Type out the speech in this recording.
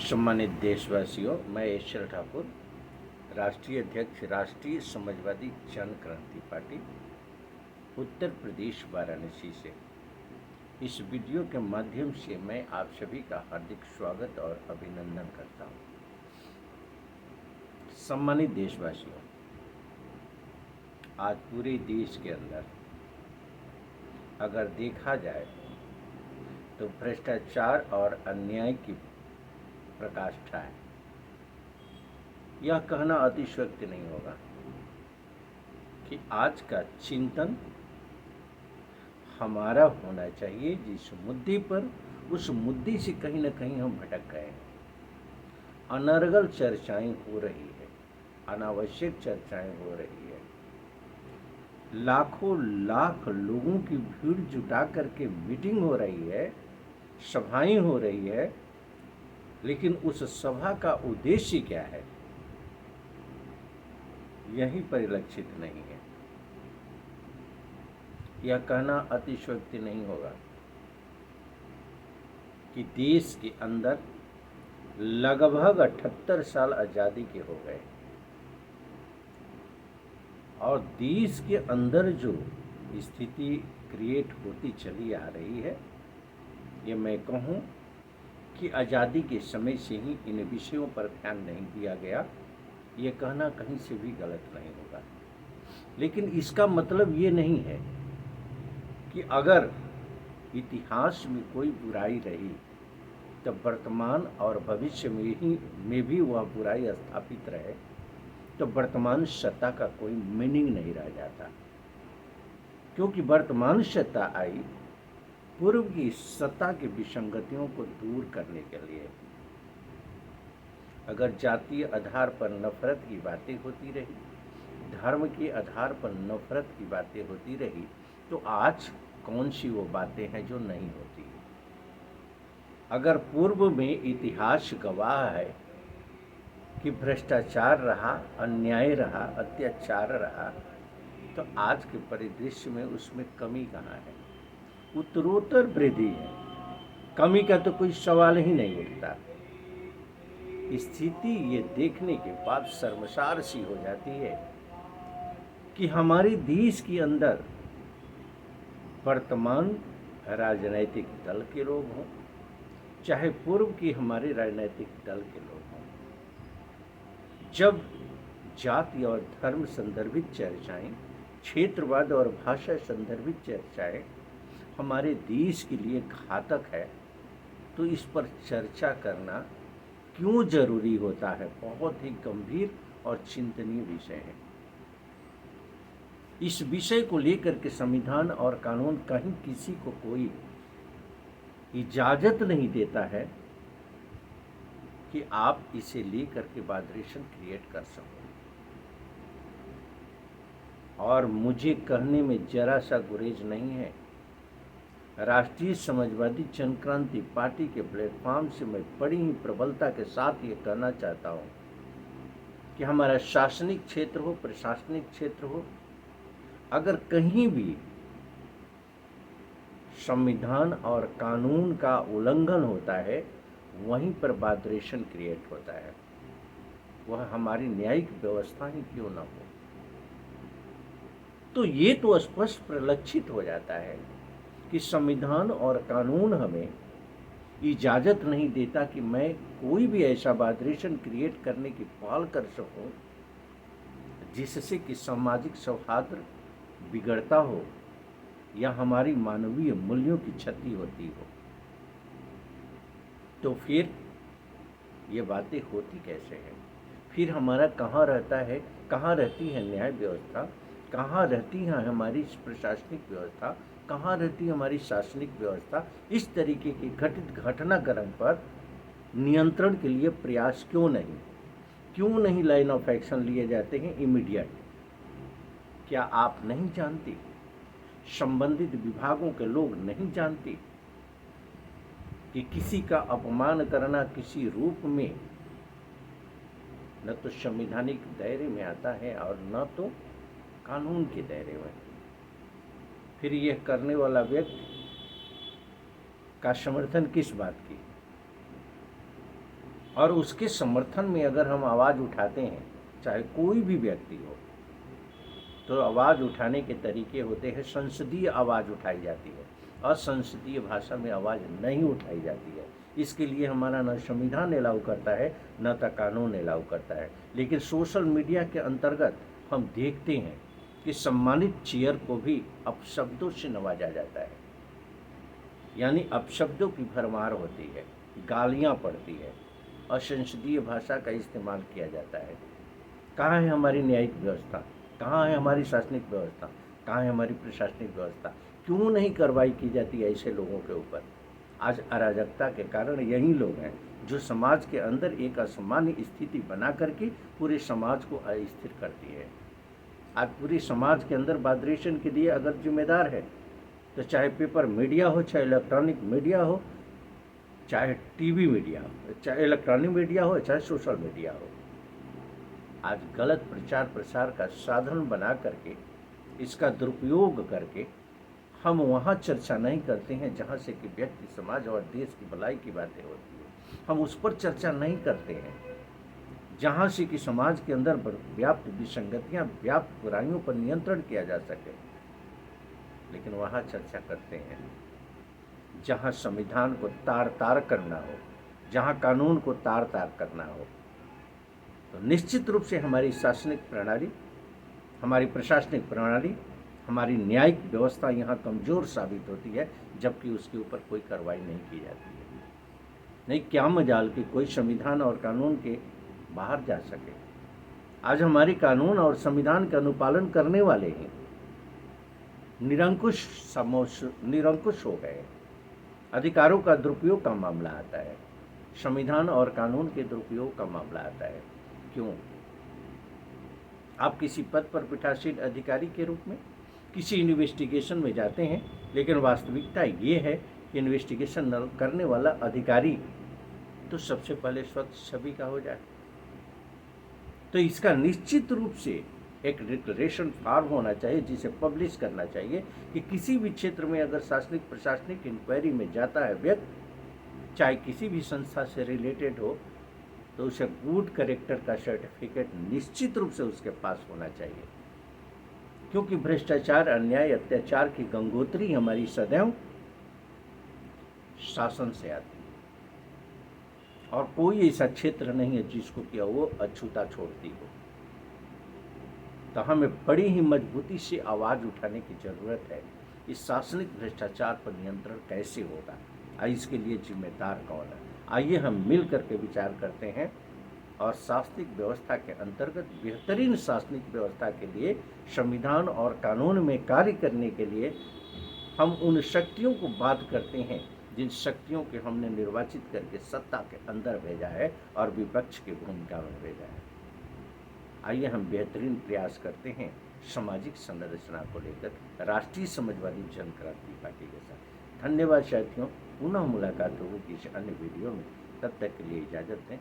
सम्मानित देशवासियों, मैं ईश्वर ठाकुर, राष्ट्रीय अध्यक्ष राष्ट्रीय समाजवादी जन क्रांति पार्टी उत्तर प्रदेश वाराणसी से इस वीडियो के माध्यम से मैं आप सभी का हार्दिक स्वागत और अभिनंदन करता हूं। सम्मानित देशवासियों, आज पूरे देश के अंदर अगर देखा जाए तो भ्रष्टाचार और अन्याय की प्रकाष्ठा है। यह कहना अतिशयोक्ति नहीं होगा कि आज का चिंतन हमारा होना चाहिए जिस मुद्दे पर, उस मुद्दे से कहीं ना कहीं हम भटक गए हैं। अनर्गल चर्चाएं हो रही है, अनावश्यक चर्चाएं हो रही है, लाखों लाख लोगों की भीड़ जुटा करके मीटिंग हो रही है, सभाएं हो रही है, लेकिन उस सभा का उद्देश्य क्या है यही परिलक्षित नहीं है। यह कहना अतिशयोक्ति नहीं होगा कि देश के अंदर लगभग 78 साल आज़ादी के हो गए और देश के अंदर जो स्थिति क्रिएट होती चली आ रही है, ये मैं कहूँ कि आज़ादी के समय से ही इन विषयों पर ध्यान नहीं दिया गया, ये कहना कहीं से भी गलत नहीं होगा। लेकिन इसका मतलब ये नहीं है कि अगर इतिहास में कोई बुराई रही तो वर्तमान और भविष्य में भी वह बुराई स्थापित रहे तो वर्तमान सत्ता का कोई मीनिंग नहीं रह जाता, क्योंकि वर्तमान सत्ता आई पूर्व की सत्ता की विसंगतियों को दूर करने के लिए। अगर जातीय आधार पर नफरत की बातें होती रही, धर्म के आधार पर नफरत की बातें होती रही, तो आज कौन सी वो बातें हैं जो नहीं होती। अगर पूर्व में इतिहास गवाह है कि भ्रष्टाचार रहा, अन्याय रहा, अत्याचार रहा, तो आज के परिदृश्य में उसमें कमी कहाँ है? उत्तरोत्तर वृद्धि है, कमी का तो कोई सवाल ही नहीं उठता। स्थिति ये देखने के बाद शर्मसार सी हो जाती है कि हमारे देश के अंदर वर्तमान राजनैतिक दल के लोग हों, चाहे पूर्व के हमारे राजनैतिक दल के लोग हों, जब जाति और धर्म संदर्भित चर्चाएं, क्षेत्रवाद और भाषा संदर्भित चर्चाएं हमारे देश के लिए घातक है, तो इस पर चर्चा करना क्यों जरूरी होता है? बहुत ही गंभीर और चिंतनीय विषय है। इस विषय को लेकर के संविधान और कानून कहीं किसी को कोई इजाजत नहीं देता है कि आप इसे लेकर के वाइब्रेशन क्रिएट कर सको। और मुझे कहने में जरा सा गुरेज नहीं है। राष्ट्रीय समाजवादी जन क्रांति पार्टी के प्लेटफॉर्म से मैं बड़ी ही प्रबलता के साथ ये कहना चाहता हूँ कि हमारा शासनिक क्षेत्र हो, प्रशासनिक क्षेत्र हो, अगर कहीं भी संविधान और कानून का उल्लंघन होता है, वहीं पर वाइब्रेशन क्रिएट होता है, वह हमारी न्यायिक व्यवस्था ही क्यों न हो। तो ये तो स्पष्ट परिलक्षित हो जाता है कि संविधान और कानून हमें इजाज़त नहीं देता कि मैं कोई भी ऐसा वाइब्रेशन क्रिएट करने की पहल कर सकूं जिससे कि सामाजिक सौहार्द बिगड़ता हो या हमारी मानवीय मूल्यों की क्षति होती हो। तो फिर ये बातें होती कैसे हैं? फिर हमारा कहाँ रहता है, कहाँ रहती है न्याय व्यवस्था, कहाँ रहती है हमारी प्रशासनिक व्यवस्था, कहाँ रहती है हमारी शासनिक व्यवस्था? इस तरीके के घटित घटनाक्रम पर नियंत्रण के लिए प्रयास क्यों नहीं लाइन ऑफ एक्शन लिए जाते हैं इमीडिएट? क्या आप नहीं जानते? संबंधित विभागों के लोग नहीं जानते कि किसी का अपमान करना किसी रूप में न तो संवैधानिक दायरे में आता है और न तो कानून के दायरे में? फिर यह करने वाला व्यक्ति का समर्थन किस बात की? और उसके समर्थन में अगर हम आवाज़ उठाते हैं, चाहे कोई भी व्यक्ति हो, तो आवाज़ उठाने के तरीके होते हैं। संसदीय आवाज़ उठाई जाती है, असंसदीय भाषा में आवाज़ नहीं उठाई जाती है। इसके लिए हमारा न संविधान अलाउ करता है, न तो कानून अलाउ करता है। लेकिन सोशल मीडिया के अंतर्गत हम देखते हैं कि सम्मानित चेयर को भी अपशब्दों से नवाजा जाता है, यानी अपशब्दों की भरमार होती है, गालियाँ पड़ती है, असंसदीय भाषा का इस्तेमाल किया जाता है। कहाँ है हमारी न्यायिक व्यवस्था? कहाँ है हमारी शासनिक व्यवस्था? कहाँ है हमारी प्रशासनिक व्यवस्था? क्यों नहीं कार्रवाई की जाती ऐसे लोगों के ऊपर? आज अराजकता के कारण यही लोग हैं जो समाज के अंदर एक असामान्य स्थिति बना करके पूरे समाज को अस्थिर करती है। आज पूरे समाज के अंदर वाइब्रेशन के लिए अगर जिम्मेदार है, तो चाहे पेपर मीडिया हो, चाहे इलेक्ट्रॉनिक मीडिया हो, चाहे टीवी मीडिया हो, चाहे इलेक्ट्रॉनिक मीडिया हो, चाहे सोशल मीडिया हो, आज गलत प्रचार प्रसार का साधन बना करके, इसका दुरुपयोग करके हम वहाँ चर्चा नहीं करते हैं जहाँ से कि व्यक्ति, समाज और देश की भलाई की बातें होती है। हम उस पर चर्चा नहीं करते हैं जहाँ से कि समाज के अंदर व्याप्त विसंगतियाँ, व्याप्त बुराइयों पर नियंत्रण किया जा सके। लेकिन वहाँ चर्चा करते हैं जहाँ संविधान को तार तार करना हो, जहाँ कानून को तार तार करना हो। तो निश्चित रूप से हमारी शासनिक प्रणाली, हमारी प्रशासनिक प्रणाली, हमारी न्यायिक व्यवस्था यहाँ कमज़ोर साबित होती है, जबकि उसके ऊपर कोई कार्रवाई नहीं की जाती है। नहीं, क्या मजाल कि कोई संविधान और कानून के बाहर जा सके। आज हमारे कानून और संविधान का अनुपालन करने वाले हैं निरंकुश हो गए। अधिकारों का दुरुपयोग का मामला आता है, संविधान और कानून के दुरुपयोग का मामला आता है। क्यों? आप किसी पद पर पीठासीन अधिकारी के रूप में किसी इन्वेस्टिगेशन में जाते हैं, लेकिन वास्तविकता ये है कि इन्वेस्टिगेशन करने वाला अधिकारी तो सबसे पहले स्वच्छ छवि का हो जाए। तो इसका निश्चित रूप से एक डिक्लेरेशन फॉर्म होना चाहिए, जिसे पब्लिश करना चाहिए कि किसी भी क्षेत्र में अगर शासनिक प्रशासनिक इंक्वायरी में जाता है व्यक्ति, चाहे किसी भी संस्था से रिलेटेड हो, तो उसे गुड कैरेक्टर का सर्टिफिकेट निश्चित रूप से उसके पास होना चाहिए। क्योंकि भ्रष्टाचार, अन्याय, अत्याचार की गंगोत्री हमारी सदैव शासन से आती है, और कोई ऐसा क्षेत्र नहीं है जिसको कि वो अछूता छोड़ती हो। तो हमें बड़ी ही मजबूती से आवाज़ उठाने की ज़रूरत है। इस शासनिक भ्रष्टाचार पर नियंत्रण कैसे होगा, इसके लिए जिम्मेदार कौन है? आइए हम मिल करके विचार करते हैं और शासनिक व्यवस्था के अंतर्गत बेहतरीन शासनिक व्यवस्था के लिए, संविधान और कानून में कार्य करने के लिए हम उन शक्तियों को बात करते हैं जिन शक्तियों के हमने निर्वाचित करके सत्ता के अंदर भेजा है और विपक्ष की भूमिका में भेजा है। आइए हम बेहतरीन प्रयास करते हैं सामाजिक संरचना को लेकर राष्ट्रीय समाजवादी जन क्रांति पार्टी के साथ। धन्यवाद साथियों, पुनः मुलाकात होगी किसी अन्य वीडियो में। तब तक के लिए इजाज़त दें।